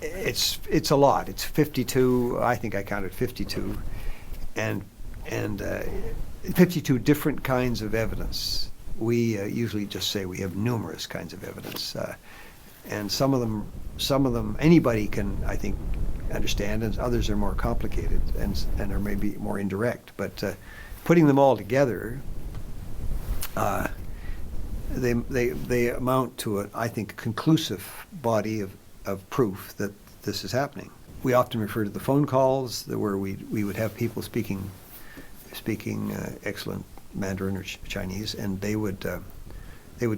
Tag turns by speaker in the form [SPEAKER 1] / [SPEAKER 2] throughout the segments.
[SPEAKER 1] It's a lot. It's 52. I think I counted 52, and 52 different kinds of evidence. We usually just say we have numerous kinds of evidence, and some of them anybody can, I think, understand, and others are more complicated and are maybe more indirect. But putting them all together, they amount to I think, a conclusive body of proof that this is happening. We often refer to the phone calls where we would have people speaking excellent Mandarin or Chinese, and they would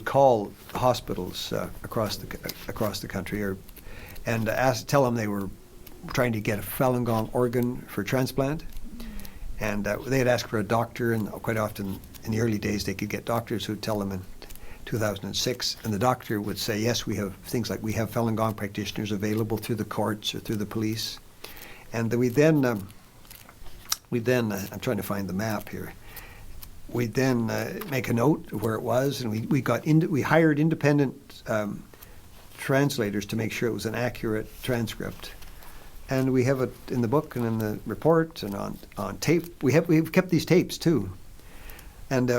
[SPEAKER 1] call hospitals across the country and tell them they were trying to get a Falun Gong organ for transplant, and they'd ask for a doctor, and quite often in the early days they could get doctors who'd tell them in 2006, and the doctor would say, yes, we have things like we have Falun Gong practitioners available through the courts or through the police, and we then I'm trying to find the map here. We then make a note of where it was, and we hired independent translators to make sure it was an accurate transcript, and we have it in the book and in the report and on tape. We've kept these tapes too, and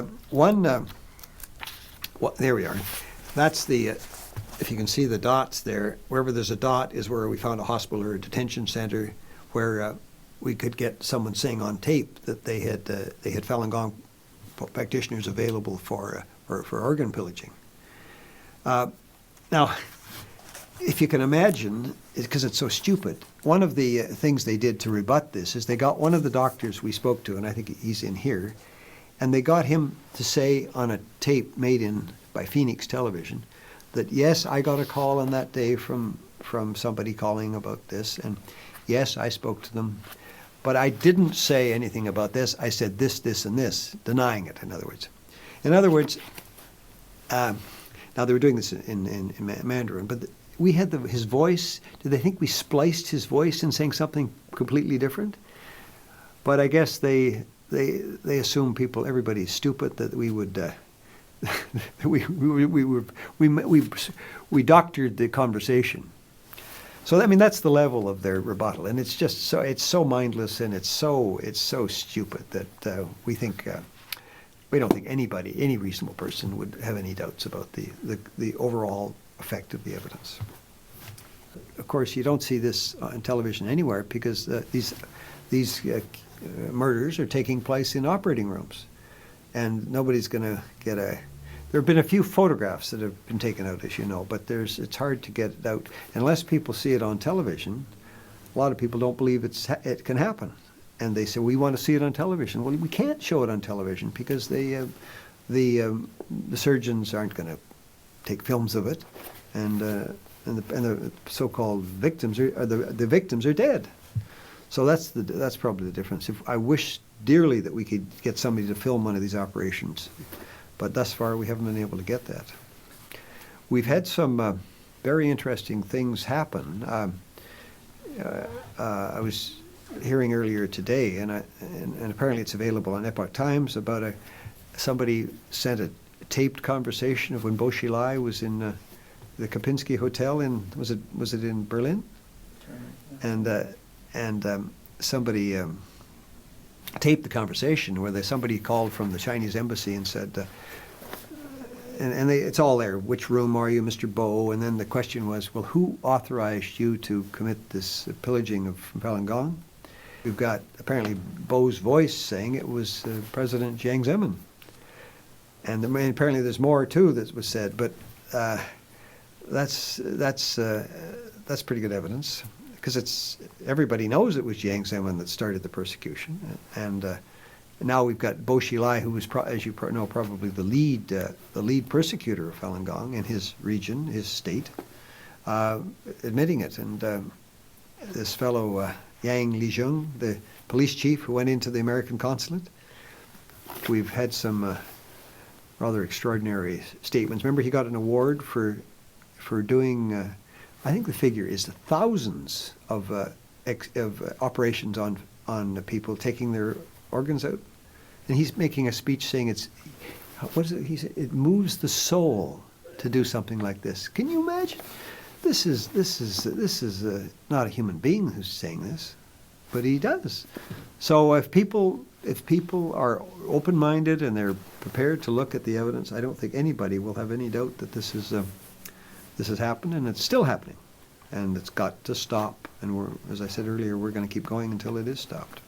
[SPEAKER 1] there we are. That's the, if you can see the dots there, wherever there's a dot is where we found a hospital or a detention center where we could get someone saying on tape that they had Falun Gong practitioners available for organ pillaging. Now, if you can imagine, because it's so stupid, one of the things they did to rebut this is they got one of the doctors we spoke to, and I think he's in here, and they got him to say on a tape made by Phoenix Television that, yes, I got a call on that day from somebody calling about this, and yes, I spoke to them, but I didn't say anything about this. I said this, this, and this, denying it, in other words. Now they were doing this in Mandarin, but we had his voice. Did they think we spliced his voice in saying something completely different? But I guess they assume everybody's stupid, that we would we doctored the conversation. So I mean, that's the level of their rebuttal, and it's just so mindless, and it's so stupid that we don't think any reasonable person would have any doubts about the overall effect of the evidence. Of course, you don't see this on television anywhere because these murders are taking place in operating rooms, and nobody's going to get There have been a few photographs that have been taken out, as you know, but it's hard to get it out unless people see it on television. A lot of people don't believe it can happen, and they say, we want to see it on television. Well, we can't show it on television because the surgeons aren't going to take films of it, and the so-called victims the victims are dead. So that's probably the difference. I wish dearly that we could get somebody to film one of these operations, but thus far we haven't been able to get that. We've had some very interesting things happen. I was hearing earlier today, and apparently it's available on Epoch Times, about somebody sent a taped conversation of when Bo Xilai was in the Kempinski Hotel was it in Berlin? And somebody taped the conversation where somebody called from the Chinese embassy and said, it's all there. Which room are you, Mr. Bo? And then the question was, well, who authorized you to commit this pillaging of Falun Gong? We've got apparently Bo's voice saying it was President Jiang Zemin. And apparently there's more too that was said, but that's pretty good evidence, because everybody knows it was Jiang Zemin that started the persecution, and now we've got Bo Xilai, who was, as you know, probably the lead persecutor of Falun Gong in his region, his state, admitting it, and this fellow Yang Lijung, the police chief who went into the American consulate. We've had some rather extraordinary statements. Remember, he got an award for doing. I think the figure is thousands of operations on people taking their organs out, and he's making a speech saying what is it? He said it moves the soul to do something like this. Can you imagine? this is not a human being who's saying this, but he does. So if people are open-minded and they're prepared to look at the evidence, I don't think anybody will have any doubt that this has happened, and it's still happening, and it's got to stop. And as I said earlier, we're going to keep going until it is stopped.